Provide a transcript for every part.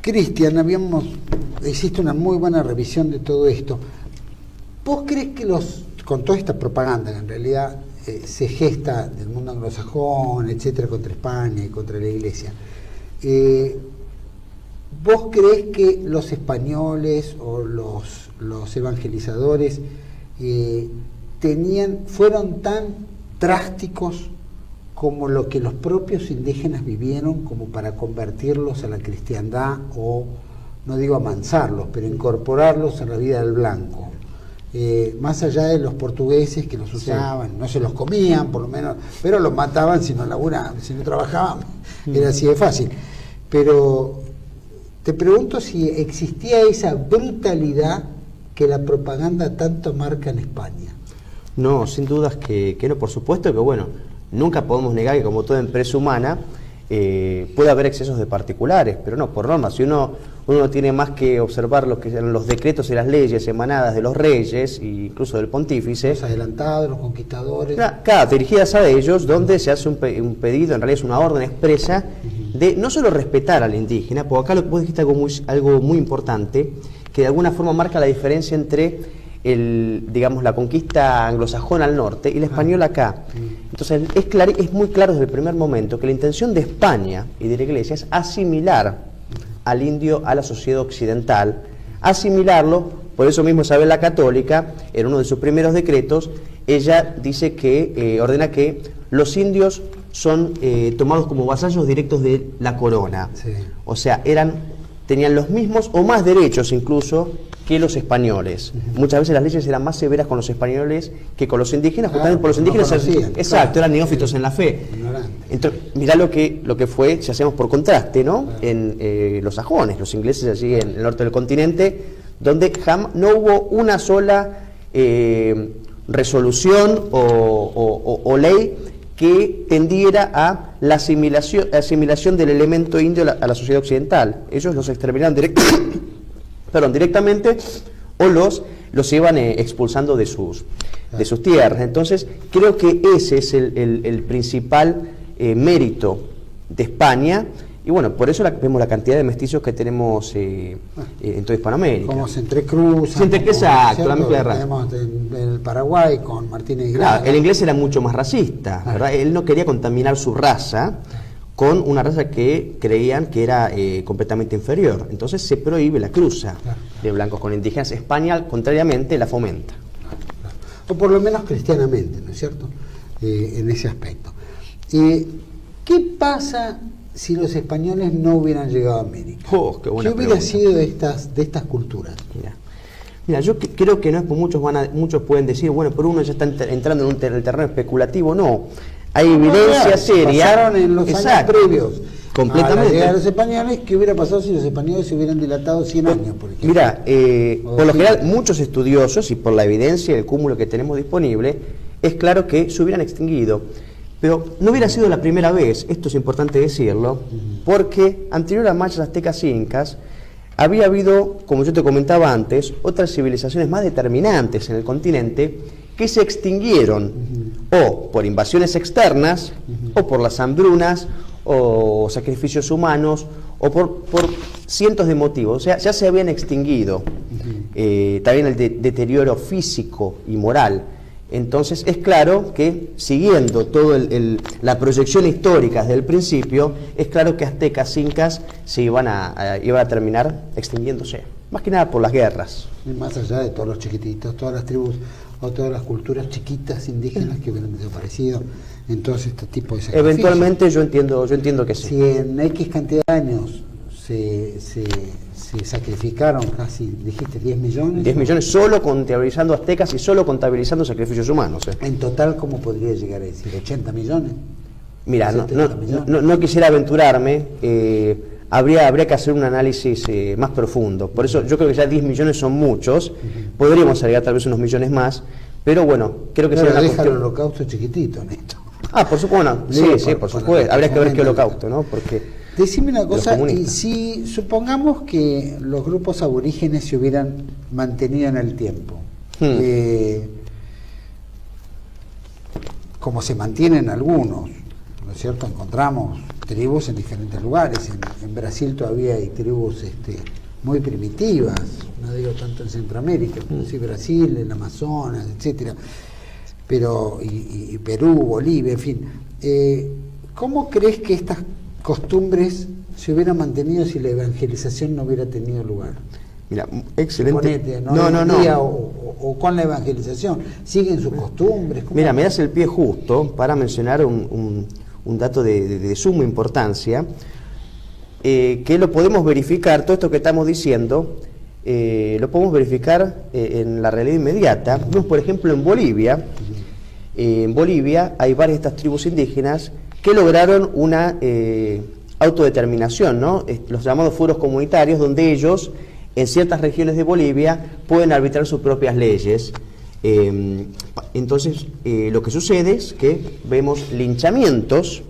Cristian, hiciste una muy buena revisión de todo esto. ¿Vos crees que con toda esta propaganda que en realidad se gesta del mundo anglosajón, etcétera, contra España y contra la Iglesia, ¿vos creés que los españoles o los evangelizadores fueron tan drásticos como lo que los propios indígenas vivieron como para convertirlos a la cristiandad o, no digo amansarlos, pero incorporarlos a la vida del blanco? Más allá de los portugueses que los usaban, sí, no se los comían por lo menos, pero los mataban si no laburaban, si no trabajaban, era así de fácil. Pero te pregunto si existía esa brutalidad que la propaganda tanto marca en España. No, sin dudas que no, por supuesto que bueno, nunca podemos negar que como toda empresa humana puede haber excesos de particulares, pero no, por norma, si uno tiene más que observar lo que eran los decretos y las leyes emanadas de los reyes e incluso del pontífice. Los adelantados, los conquistadores. Claro, dirigidas a ellos, donde se hace un pedido, en realidad es una orden expresa, de no solo respetar al indígena, porque acá vos dijiste algo muy importante, que de alguna forma marca la diferencia entre digamos, la conquista anglosajona al norte y la española acá. Entonces es muy claro desde el primer momento que la intención de España y de la Iglesia es asimilar al indio a la sociedad occidental, asimilarlo. Por eso mismo Isabel la Católica, en uno de sus primeros decretos, ella dice que ordena que los indios son tomados como vasallos directos de la corona. Sí. O sea, tenían los mismos o más derechos incluso que los españoles. Muchas veces las leyes eran más severas con los españoles que con los indígenas, justamente por los indígenas exacto, eran neófitos en la fe. Entonces, mirá lo que fue, si hacemos por contraste, ¿no? En los sajones, los ingleses allí en el norte del continente, donde no hubo una sola resolución o ley que tendiera a la asimilación del elemento indio a la sociedad occidental. Ellos los exterminaron directamente o los iban expulsando de sus tierras. Entonces creo que ese es el principal mérito de España, y bueno, por eso vemos la cantidad de mestizos que tenemos en toda Hispanoamérica. Como se entrecruzan. Exacto, la mezcla de raza. Tenemos en el Paraguay con Martínez Grau. Claro, el inglés era mucho más racista, ¿verdad? Él no quería contaminar su raza con una raza que creían que era completamente inferior. Entonces se prohíbe la cruza de blancos con indígenas. España, contrariamente, la fomenta. O por lo menos cristianamente, ¿no es cierto? En ese aspecto. ¿Qué pasa si los españoles no hubieran llegado a América? Qué buena pregunta. ¿Qué hubiera sido de estas culturas? Mira, yo creo que no es por muchos pueden decir, bueno, pero uno ya está entrando en el terreno especulativo. No, hay evidencia seria. Pasaron en los años previos completamente a la llegada de los españoles. ¿Qué hubiera pasado si los españoles se hubieran dilatado 100 años, por ejemplo? Mira, por lo general, muchos estudiosos, y por la evidencia y el cúmulo que tenemos disponible, es claro que se hubieran extinguido. Pero no hubiera sido la primera vez, esto es importante decirlo, porque anterior a mayas, aztecas e incas, había habido, como yo te comentaba antes, otras civilizaciones más determinantes en el continente que se extinguieron o por invasiones externas, o por las hambrunas, o sacrificios humanos, o por cientos de motivos. O sea, ya se habían extinguido. También el deterioro físico y moral. Entonces es claro que, siguiendo toda la proyección histórica desde el principio, es claro que aztecas, incas iban a terminar extinguiéndose, más que nada por las guerras. Y más allá de todos los chiquititos, todas las tribus o todas las culturas chiquitas indígenas que hubieran desaparecido en todos estos tipos de sacrificios. Eventualmente yo entiendo que sí. Si en X cantidad de años se sacrificaron casi, dijiste, 10 millones. 10 millones solo contabilizando aztecas y solo contabilizando sacrificios humanos. En total, ¿cómo podría llegar a decir? ¿80 millones? Mira, no quisiera aventurarme, habría que hacer un análisis más profundo. Por eso yo creo que ya 10 millones son muchos, podríamos agregar tal vez unos millones más, pero bueno, creo que sería una cuestión... el holocausto chiquitito, Néstor. Por supuesto, sí, por supuesto. Habría que ver qué holocausto, ¿no? Porque... Decime una cosa, y si supongamos que los grupos aborígenes se hubieran mantenido en el tiempo, como se mantienen algunos, ¿no es cierto? Encontramos tribus en diferentes lugares. En Brasil todavía hay tribus muy primitivas, no digo tanto en Centroamérica, pero sí Brasil, el Amazonas, etcétera, pero y Perú, Bolivia, en fin. ¿Cómo crees que estas costumbres se hubieran mantenido si la evangelización no hubiera tenido lugar? Mira, excelente. Suponete, No. O con la evangelización, ¿siguen sus costumbres? Mira, me das el pie justo para mencionar un dato de suma importancia, que lo podemos verificar, todo esto que estamos diciendo, lo podemos verificar en la realidad inmediata. Vemos, por ejemplo, en Bolivia. En Bolivia hay varias de estas tribus indígenas que lograron una autodeterminación, ¿no? Los llamados fueros comunitarios, donde ellos, en ciertas regiones de Bolivia, pueden arbitrar sus propias leyes. Entonces, lo que sucede es que vemos linchamientos,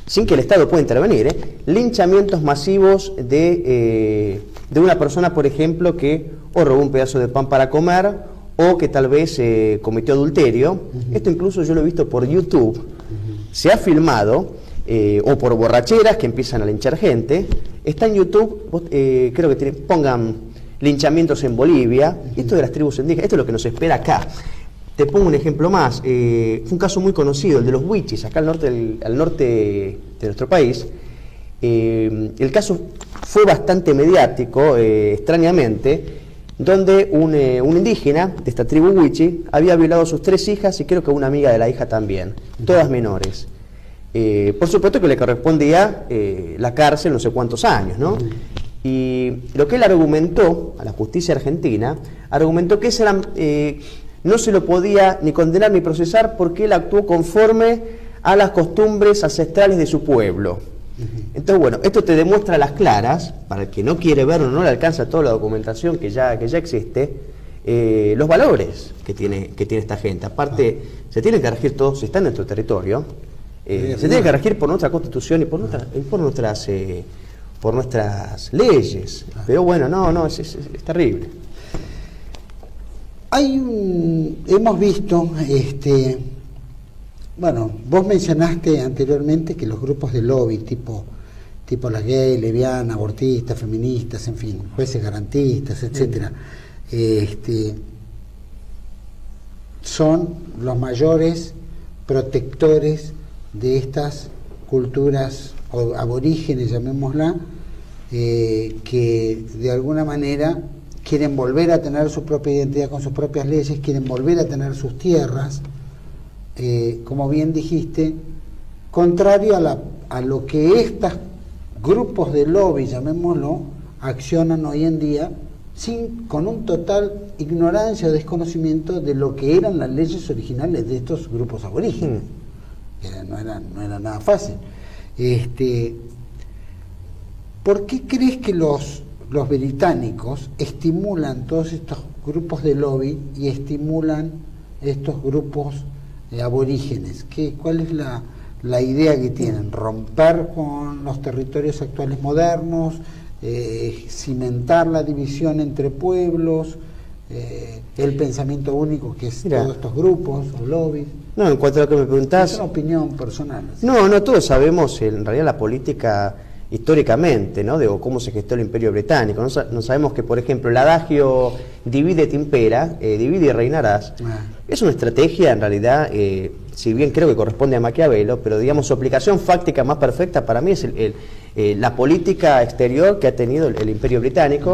sin que el Estado pueda intervenir, linchamientos masivos de una persona, por ejemplo, que o robó un pedazo de pan para comer, o que tal vez cometió adulterio. Esto incluso yo lo he visto por YouTube, se ha filmado, o por borracheras que empiezan a linchar gente. Está en YouTube, creo que pongan linchamientos en Bolivia, esto de las tribus indígenas, esto es lo que nos espera acá. Te pongo un ejemplo más, fue un caso muy conocido, el de los huichis, acá al norte de nuestro país. El caso fue bastante mediático, extrañamente, donde un indígena de esta tribu huichi había violado a sus 3 hijas y creo que una amiga de la hija también, todas menores. Por supuesto que le correspondía la cárcel no sé cuántos años, ¿no? Y lo que él argumentó a la justicia argentina, argumentó que no se lo podía ni condenar ni procesar porque él actuó conforme a las costumbres ancestrales de su pueblo. Entonces, bueno, esto te demuestra a las claras, para el que no quiere verlo, no le alcanza toda la documentación que ya existe, los valores que tiene esta gente. Aparte, se tienen que regir todos, si están en nuestro territorio, se tiene que regir por nuestra constitución y por nuestras leyes. Pero bueno, es terrible. Hemos visto, bueno, vos mencionaste anteriormente que los grupos de lobby, tipo las gay, lesbianas, abortistas, feministas, en fin, jueces garantistas, etcétera, son los mayores protectores de estas culturas aborígenes, llamémosla, que de alguna manera quieren volver a tener su propia identidad con sus propias leyes, quieren volver a tener sus tierras, como bien dijiste, contrario a lo que estos grupos de lobby, llamémoslo, accionan hoy en día, con un total ignorancia o desconocimiento de lo que eran las leyes originales de estos grupos aborígenes. No era nada fácil. ¿Por qué crees que los británicos estimulan todos estos grupos de lobby y estimulan estos grupos aborígenes? ¿Cuál es la idea que tienen? ¿Romper con los territorios actuales modernos? ¿Cimentar la división entre pueblos? ¿El pensamiento único que es todos estos grupos o lobbies? No, en cuanto a lo que me preguntás... Es una opinión personal. ¿Sí? No, todos sabemos en realidad la política históricamente, ¿no? De cómo se gestó el Imperio Británico. No sabemos que, por ejemplo, el adagio divide et impera, divide y reinarás, es una estrategia en realidad, si bien creo que corresponde a Maquiavelo, pero digamos su aplicación fáctica más perfecta para mí es la política exterior que ha tenido el Imperio Británico,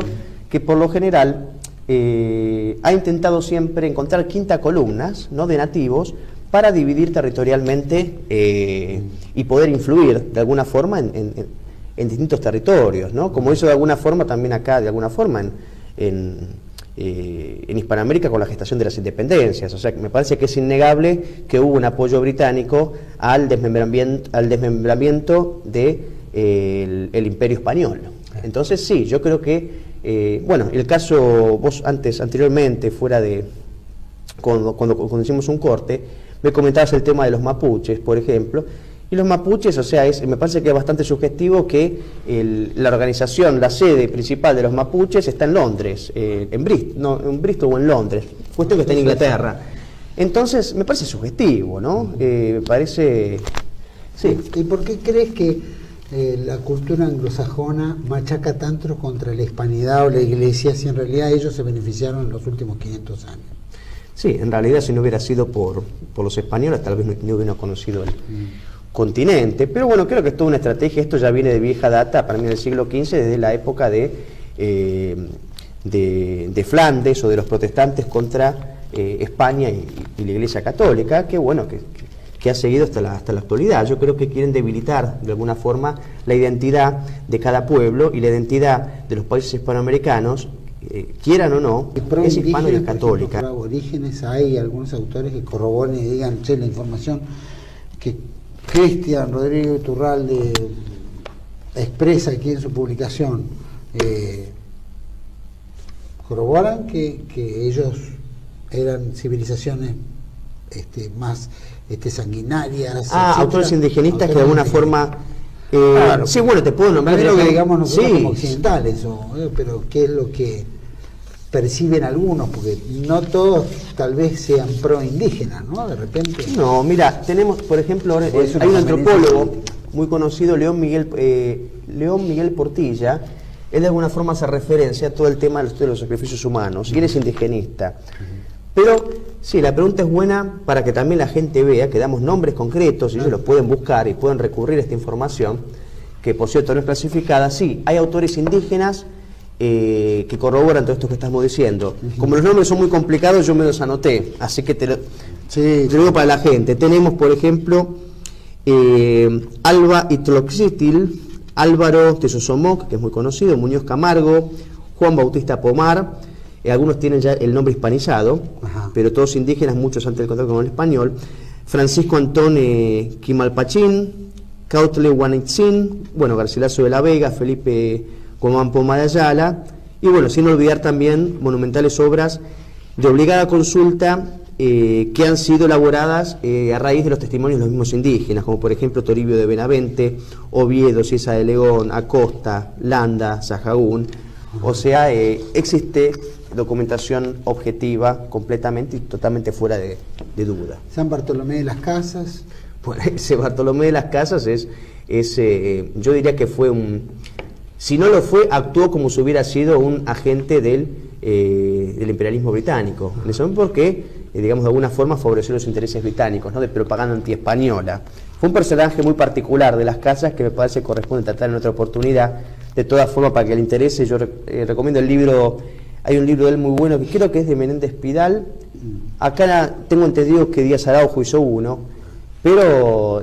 que por lo general ha intentado siempre encontrar quinta columnas, ¿no? De nativos para dividir territorialmente y poder influir de alguna forma en distintos territorios, ¿no? Como hizo de alguna forma también acá, de alguna forma en Hispanoamérica con la gestación de las independencias. O sea, me parece que es innegable que hubo un apoyo británico al desmembramiento del Imperio Español. Entonces sí, yo creo que, bueno, el caso, vos anteriormente, fuera de, cuando hicimos un corte, me comentabas el tema de los mapuches, por ejemplo. Y los mapuches, o sea, me parece que es bastante sugestivo que la organización, la sede principal de los mapuches está en Londres, en Bristol o en Londres, cuestión que está en Inglaterra. Entonces, me parece sugestivo, ¿no? Me parece... Sí. ¿Y por qué crees que la cultura anglosajona machaca tanto contra la hispanidad o la iglesia si en realidad ellos se beneficiaron en los últimos 500 años? Sí, en realidad si no hubiera sido por los españoles tal vez no hubieran conocido el continente, pero bueno, creo que es toda una estrategia, esto ya viene de vieja data, para mí del siglo XV, desde la época de Flandes o de los protestantes contra España y la Iglesia Católica, que bueno, que ha seguido hasta la actualidad. Yo creo que quieren debilitar de alguna forma la identidad de cada pueblo y la identidad de los países hispanoamericanos, quieran o no, es hispano y es católica. Por aborígenes hay algunos autores que corroboren y digan, che, la información que Cristian Rodrigo Iturralde expresa aquí en su publicación, corroboran que ellos eran civilizaciones más sanguinarias. Autores indigenistas que de alguna forma... claro, sí, bueno, te puedo nombrar... No es lo que digamos nosotros como occidentales, pero qué es lo que perciben algunos, porque no todos tal vez sean pro indígenas, ¿no? De repente... No, mira, tenemos, por ejemplo, hay un antropólogo muy conocido, León Miguel Portilla. Él de alguna forma hace referencia a todo el tema de los sacrificios humanos, y él es indigenista. Pero sí, la pregunta es buena para que también la gente vea que damos nombres concretos y ellos los pueden buscar y pueden recurrir a esta información, que por cierto no es clasificada. Sí, hay autores indígenas que corroboran todo esto que estamos diciendo. Como los nombres son muy complicados, yo me los anoté, así que te lo digo para la gente. Tenemos, por ejemplo, Alba Itloxitil, Álvaro Tesosomoc, que es muy conocido, Muñoz Camargo, Juan Bautista Pomar. Algunos tienen ya el nombre hispanizado, pero todos indígenas, muchos antes del contacto con el español. Francisco Antón Quimalpachín, Cautle Guanitzin, bueno, Garcilaso de la Vega, Felipe Comán Poma de Ayala, y bueno, sin olvidar también monumentales obras de obligada consulta que han sido elaboradas a raíz de los testimonios de los mismos indígenas, como por ejemplo Toribio de Benavente, Oviedo, Ciesa de León, Acosta, Landa, Sahagún. O sea, existe documentación objetiva completamente y totalmente fuera de duda. San Bartolomé de las Casas. Bueno, ese Bartolomé de las Casas yo diría que fue si no lo fue, actuó como si hubiera sido un agente del imperialismo británico. En ese momento porque, digamos, de alguna forma favoreció los intereses británicos, ¿no? De propaganda antiespañola. Fue un personaje muy particular de las Casas que me parece corresponde tratar en otra oportunidad. De todas formas, para que le interese, yo recomiendo el libro, hay un libro de él muy bueno que creo que es de Menéndez Pidal. Acá tengo entendido que Díaz Araujo hizo uno, pero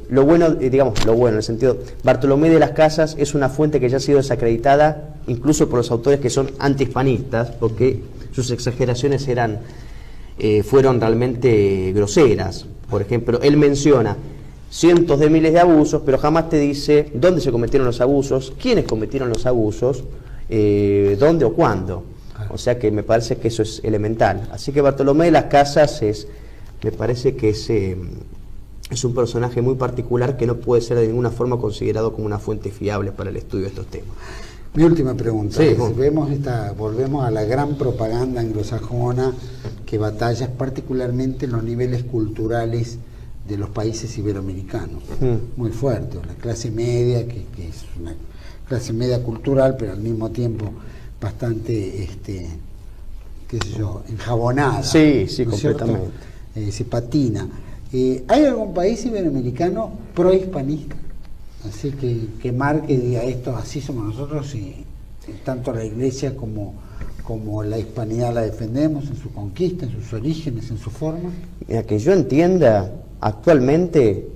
lo bueno en el sentido, Bartolomé de las Casas es una fuente que ya ha sido desacreditada, incluso por los autores que son antihispanistas, porque sus exageraciones fueron realmente groseras. Por ejemplo, él menciona cientos de miles de abusos, pero jamás te dice dónde se cometieron los abusos, quiénes cometieron los abusos, dónde o cuándo. O sea que me parece que eso es elemental. Así que Bartolomé de las Casas me parece que es un personaje muy particular que no puede ser de ninguna forma considerado como una fuente fiable para el estudio de estos temas. Mi última pregunta. Sí, volvemos a la gran propaganda anglosajona que batalla particularmente en los niveles culturales de los países iberoamericanos, muy fuerte, la clase media, que es una clase media cultural, pero al mismo tiempo bastante, qué sé yo, enjabonada. Sí, ¿no completamente. Se patina. ¿Hay algún país iberoamericano prohispanista? Así que marque y diga esto, así somos nosotros, y tanto la Iglesia como la hispanidad la defendemos en su conquista, en sus orígenes, en su forma. Mira, que yo entienda, actualmente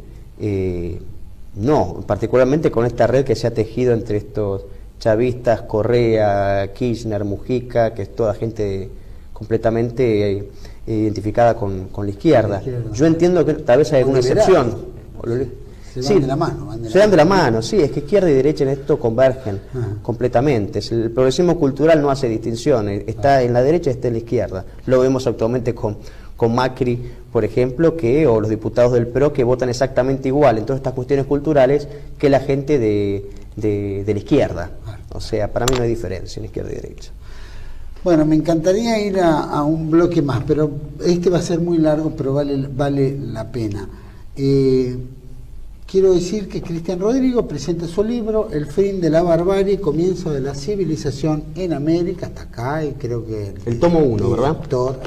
no, particularmente con esta red que se ha tejido entre estos chavistas, Correa, Kirchner, Mujica, que es toda gente completamente identificada con la izquierda. Yo entiendo que tal vez hay alguna excepción. Se van de la mano. Se dan de la mano, sí, es que izquierda y derecha en esto convergen completamente. El progresismo cultural no hace distinciones, está en la derecha y está en la izquierda. Lo vemos actualmente con Macri, por ejemplo, o los diputados del PRO que votan exactamente igual en todas estas cuestiones culturales que la gente de la izquierda. O sea, para mí no hay diferencia en izquierda y derecha. Bueno, me encantaría ir a un bloque más, pero este va a ser muy largo, pero vale la pena. quiero decir que Cristian Rodrigo presenta su libro El fin de la barbarie, comienzo de la civilización en América, hasta acá, y creo que el tomo 1, ¿verdad? Doctor